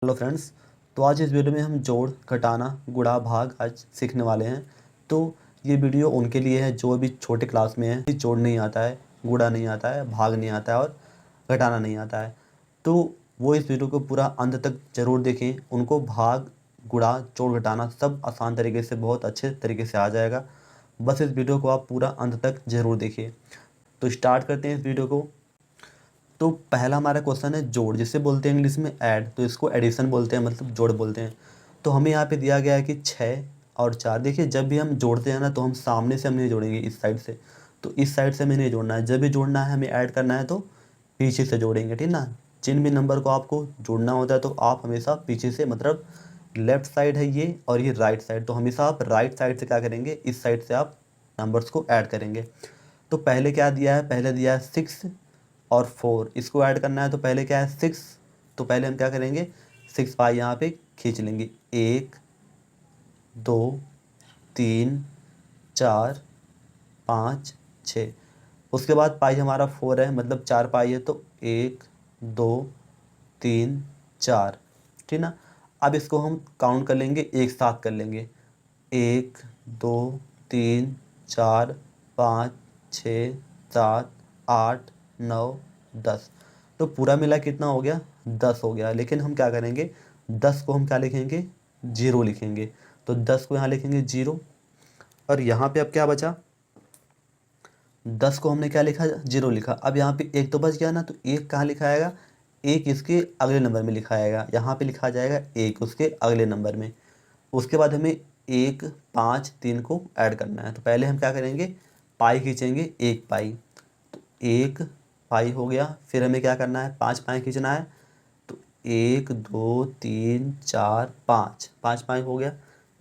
Hello friends. तो आज इस वीडियो में हम जोड़ घटाना गुणा भाग आज सीखने वाले हैं। तो ये वीडियो उनके लिए है जो भी छोटे क्लास में है, जोड़ नहीं आता है, गुणा नहीं आता है, भाग नहीं आता है और घटाना नहीं आता है। तो वो इस वीडियो को पूरा अंत तक ज़रूर देखें। उनको भाग गुणा जोड़ घटाना सब आसान तरीके से, बहुत अच्छे तरीके से आ जाएगा। बस इस वीडियो को आप पूरा अंत तक ज़रूर देखिए। तो स्टार्ट करते हैं इस वीडियो को। तो पहला हमारा क्वेश्चन है जोड़, जिसे बोलते हैं इंग्लिश में ऐड, तो इसको एडिशन बोलते हैं, मतलब जोड़ बोलते हैं। तो हमें यहाँ पे दिया गया है कि 6 और 4। देखिए, जब भी हम जोड़ते हैं ना, तो हम सामने से हम नहीं जोड़ेंगे, इस साइड से। तो इस साइड से हमें नहीं जोड़ना है। जब भी जोड़ना है, हमें ऐड करना है, तो पीछे से जोड़ेंगे, ठीक ना। जिन भी नंबर को आपको जोड़ना होता है तो आप हमेशा पीछे से, मतलब लेफ्ट साइड है ये और ये राइट साइड, तो हमेशा आप राइट साइड से क्या करेंगे, इस साइड से आप नंबर्स को ऐड करेंगे। तो पहले क्या दिया है, पहले दिया है 6 और 4, इसको ऐड करना है। तो पहले क्या है 6, तो पहले हम क्या करेंगे, 6 पाई यहाँ पे खींच लेंगे। 1 2 3 4 5 6। उसके बाद पाई हमारा 4 है, मतलब 4 पाई है, तो 1 2 3 4, ठीक ना। अब इसको हम काउंट कर लेंगे, एक साथ कर लेंगे। 1 2 3 4 5 6 7 8 9 10। तो पूरा मिला कितना हो गया, 10 हो गया। लेकिन हम क्या करेंगे, 10 को हम क्या लिखेंगे, 0 लिखेंगे। तो 10 को यहाँ लिखेंगे 0। और यहाँ पे अब क्या बचा, 10 को हमने क्या लिखा, 0 लिखा। अब यहाँ पे एक तो बच गया ना, तो एक कहाँ लिखा आएगा, एक इसके अगले नंबर में लिखा आएगा। यहाँ पे लिखा जाएगा एक उसके अगले नंबर में। उसके बाद हमें 1 5 3 को ऐड करना है। तो पहले हम क्या करेंगे, पाई खींचेंगे, 1 पाई, तो 1 पाई हो गया। फिर हमें क्या करना है, 5 पाई खींचना है। तो 1 2 3 4 5, 5 पाई हो गया।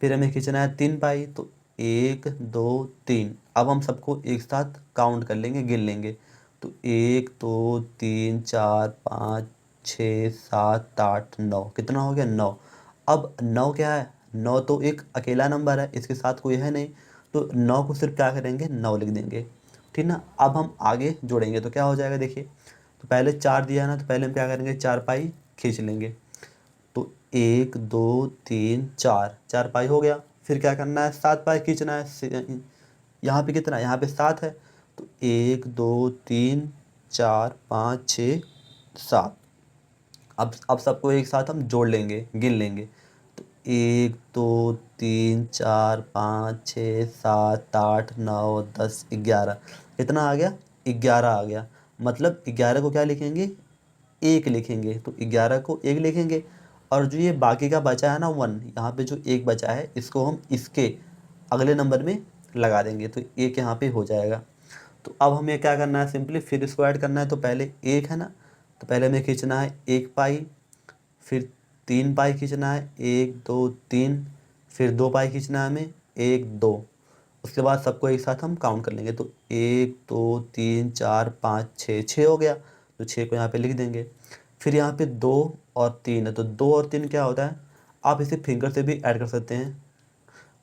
फिर हमें खींचना है 3 पाई, तो 1 2 3। अब हम सबको एक साथ काउंट कर लेंगे, गिन लेंगे। तो 1 2 3 4 5 6 7 8 9, कितना हो गया, 9। अब 9 क्या है, 9 तो एक अकेला नंबर है, इसके साथ कोई है नहीं। तो 9 को सिर्फ क्या करेंगे, 9 लिख देंगे, ठीक ना। अब हम आगे जोड़ेंगे तो क्या हो जाएगा, देखिए। तो पहले 4 दिया है ना, तो पहले हम क्या करेंगे, 4 पाई खींच लेंगे। तो 1 2 3 4, 4 पाई हो गया। फिर क्या करना है, 7 पाई खींचना है। यहाँ पे कितना है, यहाँ पे 7 है। तो 1 2 3 4 5 6 7। अब सबको एक साथ हम जोड़ लेंगे, गिन लेंगे। तो 1 2 3 4 5 6 7 8 9 10 11, कितना आ गया, 11 आ गया। मतलब 11 को क्या लिखेंगे, एक लिखेंगे। तो 11 को एक लिखेंगे। और जो ये बाकी का बचा है ना 1, यहाँ पे जो एक बचा है, इसको हम इसके अगले नंबर में लगा देंगे, तो एक यहाँ पे हो जाएगा। तो अब हमें क्या करना है, सिंपली फिर इसको ऐड करना है। तो पहले एक है ना, तो पहले हमें खींचना है 1 पाई। फिर 3 पाई खींचना है, 1 2 3। फिर 2 पाई खींचना है हमें, 1 2। उसके बाद सबको एक साथ हम काउंट कर लेंगे। तो 1 2 3 4 5 6, 6 हो गया। तो 6 को यहाँ पे लिख देंगे। फिर यहाँ पे 2 और 3 है, तो 2 और 3 क्या होता है, आप इसे फिंगर से भी ऐड कर सकते हैं।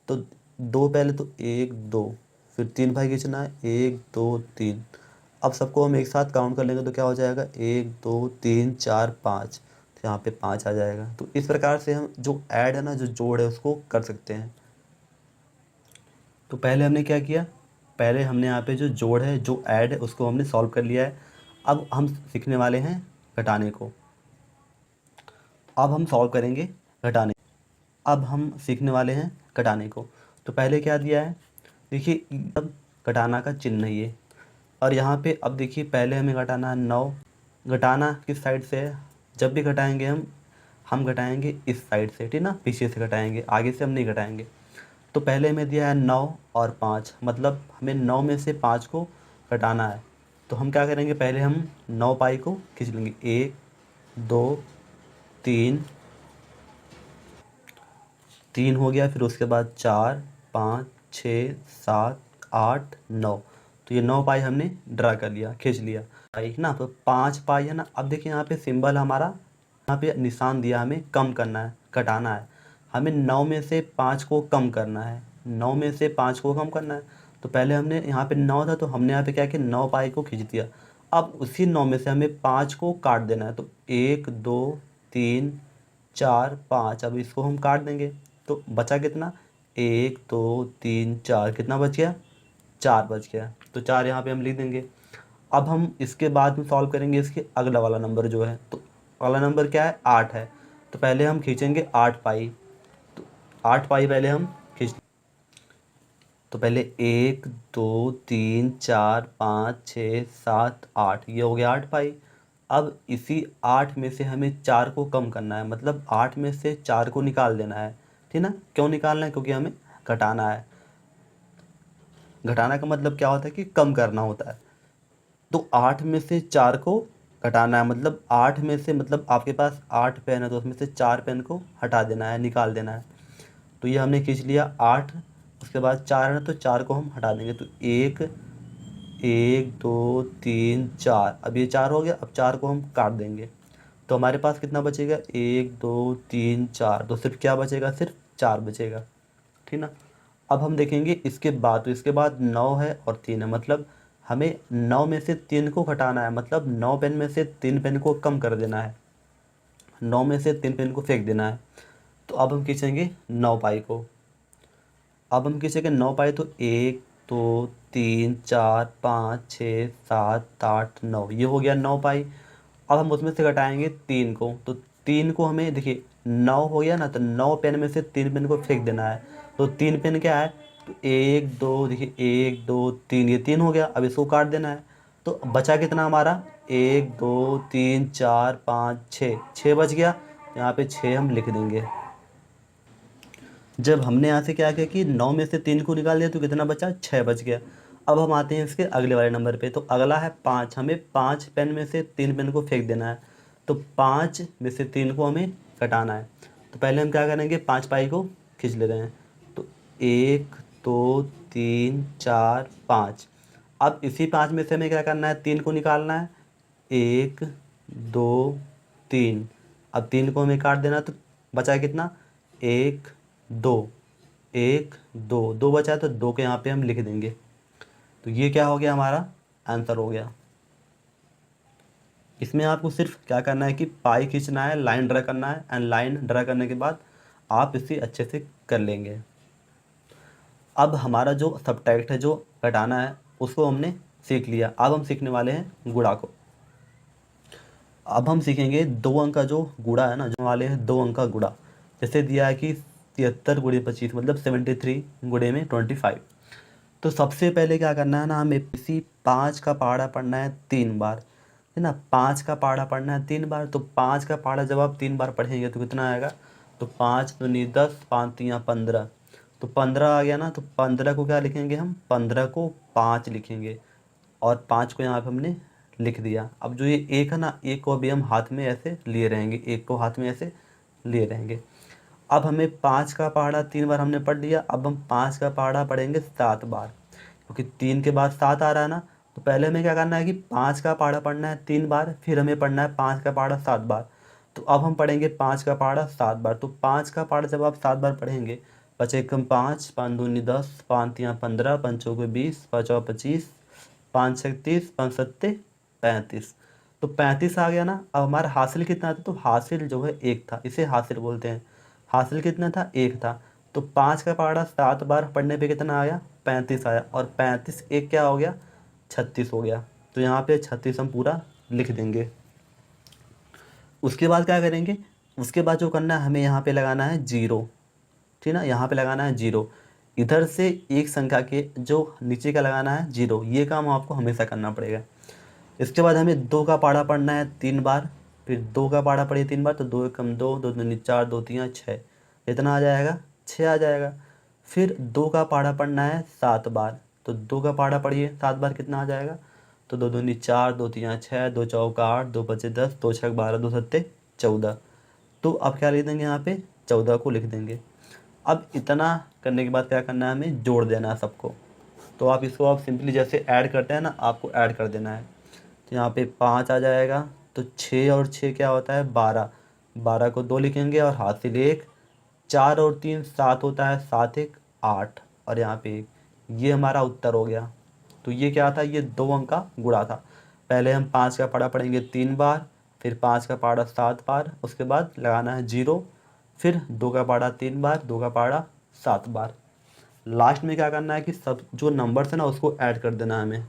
तो 2 पहले, तो 1 2। फिर 3 पाई खींचना है, 1 2 3। अब सबको हम एक साथ काउंट कर लेंगे तो क्या हो जाएगा, 1 2 3 4 5। तो यहाँ पे 5 आ जाएगा। तो इस प्रकार से हम जो ऐड है ना, जो जोड़ है, उसको कर सकते हैं। तो पहले हमने क्या किया, पहले हमने यहाँ पे जो जोड़ है, जो ऐड है, उसको हमने सॉल्व कर लिया है। अब हम सीखने वाले हैं घटाने को। अब हम सॉल्व करेंगे घटाने। अब हम सीखने वाले हैं घटाने को। तो पहले क्या दिया है, देखिए, अब घटाना का चिन्ह है ये। और यहाँ पे अब देखिए, पहले हमें घटाना है 9। घटाना किस साइड से है, जब भी घटाएंगे हम घटाएंगे इस साइड से, ठीक ना, पीछे से घटाएंगे, आगे से हम नहीं घटाएंगे। तो पहले हमें दिया है 9 और 5, मतलब हमें 9 में से 5 को घटाना है। तो हम क्या करेंगे, पहले हम 9 पाई को खींच लेंगे, 1 2 3, 3 हो गया। फिर उसके बाद 4 5 6 7 8 9। तो ये 9 पाई हमने ड्रा कर लिया, खींच लिया पाई ना। तो 5 पाई है ना। अब देखिए, यहाँ पे सिंबल हमारा, यहाँ पे निशान दिया, हमें कम करना है, घटाना है। हमें 9 में से 5 को कम करना है, 9 में से 5 को कम करना है। तो पहले हमने यहाँ पे 9 था, तो हमने यहाँ पे क्या किया, 9 पाई को खींच दिया। अब उसी 9 में से हमें 5 को काट देना है। तो 1 2 3 4 5। अब इसको हम काट देंगे तो बचा कितना, 1 2 3 4, कितना बच गया, 4 बच गया। तो 4 यहाँ पे हम लिख देंगे। अब हम इसके बाद में सॉल्व करेंगे इसके अगला वाला नंबर जो है, तो अगला नंबर क्या है, 8 है। तो पहले हम खींचेंगे 8 पाई, तो 8 पाई पहले हम खींच, तो पहले 1 2 3 4 5 6 7 8, ये हो गया 8 पाई। अब इसी 8 में से हमें 4 को कम करना है, मतलब 8 में से 4 को निकाल देना है, ठीक ना। क्यों निकालना है, क्योंकि हमें घटाना है। घटाना का मतलब क्या होता है कि कम करना होता है। तो 8 में से 4 को घटाना है, मतलब 8 में से, मतलब आपके पास 8 पेन है तो उसमें से 4 पेन को हटा देना है, निकाल देना है। तो ये हमने खींच लिया 8, उसके बाद 4 है ना, तो 4 को हम हटा देंगे। तो 1 1 2 3 4, अब ये 4 हो गया। अब 4 को हम काट देंगे तो हमारे पास कितना बचेगा, 1 2 3 4, तो सिर्फ क्या बचेगा, सिर्फ 4 बचेगा, ठीक ना। अब हम देखेंगे इसके बाद, तो इसके बाद 9 है और 3 है, मतलब हमें 9 में से 3 को घटाना है, मतलब 9 पेन में से 3 पेन को कम कर देना है, 9 में से 3 पेन को फेंक देना है। तो अब हम खींचेंगे 9 पाई को। अब हम खींचेंगे 9 पाई, तो 1 2 3 4 5 6 7 8 9, ये हो गया 9 पाई। अब हम उसमें से घटाएंगे 3 को, तो 3 को हमें देखिए 9 हो गया ना, तो 9 पेन में से 3 पेन को फेंक देना है। तो 3 पेन क्या है, तो 1 2, देखिए 1 2 3, ये 3 हो गया। अब इसको काट देना है। तो बचा कितना हमारा, 1 2 3 4 5 6, 6 बच गया। यहाँ पे 6 हम लिख देंगे। जब हमने यहाँ से क्या किया कि 9 में से 3 को निकाल दिया तो कितना बचा, 6 बच गया। अब हम आते हैं इसके अगले वाले नंबर पे। तो अगला है 5, हमें 5 पेन में से 3 पेन को फेंक देना है। तो 5 में से 3 को हमें घटाना है। तो पहले हम क्या करेंगे, 5 पाई को खींच ले रहे हैं। तो 1 2 3 4 5। अब इसी 5 में से हमें क्या करना है, 3 को निकालना है। 1 2 3, अब 3 को हमें काट देना, तो बचा कितना, 1 2, 1 2, 2 बचा है तो 2 के यहाँ पे हम लिख देंगे। तो ये क्या हो गया, हमारा आंसर हो गया। इसमें आपको सिर्फ क्या करना है कि पाई खींचना है, लाइन ड्रा करना है, एंड लाइन ड्रा करने के बाद आप इसे अच्छे से कर लेंगे। अब हमारा जो सब्ट्रैक्ट है, जो घटाना है, उसको हमने सीख लिया। अब हम सीखने वाले हैं गुणा को। अब हम सीखेंगे 2 अंक का जो गुणा है ना, जो वाले हैं 2 अंक का गुणा। जैसे दिया है कि 73 गुणे 25, मतलब 73 गुणे में 25। तो सबसे पहले क्या करना है ना, हमें इसी 5 का पहाड़ा पढ़ना है 3 बार, है ना। 5 का पहाड़ा पढ़ना है 3 बार। तो 5 का पहाड़ा जब आप 3 बार पढ़ेंगे तो कितना आएगा, तो 5 दूनी 10, 5 तियाँ 15, तो 15 आ गया ना। तो 15 को क्या लिखेंगे हम, 15 को 5 लिखेंगे, और 5 को यहाँ पे हमने लिख दिया। अब जो ये 1 है ना, 1 को अभी हम हाथ में ऐसे लिए रहेंगे, 1 को हाथ में ऐसे लिए रहेंगे। अब हमें 5 का पहाड़ा 3 बार हमने पढ़ लिया। अब हम 5 का पहाड़ा पढ़ेंगे 7 बार, क्योंकि 3 के बाद 7 आ रहा है ना। तो पहले हमें क्या करना है कि 5 का पहाड़ा पढ़ना है 3 बार, फिर हमें पढ़ना है 5 का पहाड़ा 7 बार। तो अब हम पढ़ेंगे 5 का पहाड़ा 7 बार। तो 5 का पहाड़ा जब आप 7 बार पढ़ेंगे, बचे कम 5, 5 दूनी 10, 5 तियाँ 15, 5 चौके 20, 5 चौ 25, 5 छः 30, 5 सत्ते 35। तो 35 आ गया ना। अब हमारा हासिल कितना था, तो हासिल जो है 1 था, इसे हासिल बोलते हैं। हासिल कितना था, 1 था। तो 5 का पहाड़ा 7 बार पढ़ने पे कितना आया, 35 आया, और 35 एक क्या हो गया, 36 हो गया। तो यहाँ पे 36 हम पूरा लिख देंगे। उसके बाद क्या करेंगे, उसके बाद जो करना है, हमें यहाँ पे लगाना है 0, ठीक ना। यहाँ पे लगाना है 0, इधर से एक संख्या के जो नीचे का लगाना है 0, ये काम आपको हमेशा करना पड़ेगा। इसके बाद हमें 2 का पहाड़ा पढ़ना है 3 बार। फिर 2 का पहाड़ा पढ़िए 3 बार, तो 2 एकम 2, 2 दूनी 4, 2 तियाँ 6, कितना आ जाएगा, 6 आ जाएगा। फिर 2 का पहाड़ा पढ़ना है 7 बार। तो 2 का पहाड़ा पढ़िए 7 बार, कितना आ जाएगा, तो 2 दूनी 4, 2 तियाँ 6, 2 चौका 8, 2 पचे 10, 2 छक 12, 2 सत्ते 14। तो अब क्या लिख देंगे, यहाँ पे 14 को लिख देंगे। अब इतना करने के बाद क्या करना है, हमें जोड़ देना है सबको। तो आप इसको आप सिंपली जैसे ऐड करते हैं ना, आपको ऐड कर देना है। तो यहाँ पे 5 आ जाएगा। तो 6 और 6 क्या होता है, 12, 12 को 2 लिखेंगे और हासिल 1, 4 और 3 7 होता है, 7 1 8, और यहाँ पे 1। ये हमारा उत्तर हो गया। तो ये क्या था, ये 2 अंक का गुणा था। पहले हम 5 का पहाड़ा पढ़ेंगे 3 बार, फिर 5 का पहाड़ा 7 बार, उसके बाद लगाना है 0, फिर 2 का पहाड़ा 3 बार, 2 का पहाड़ा 7 बार। लास्ट में क्या करना है कि सब जो नंबर्स है ना उसको ऐड कर देना है हमें।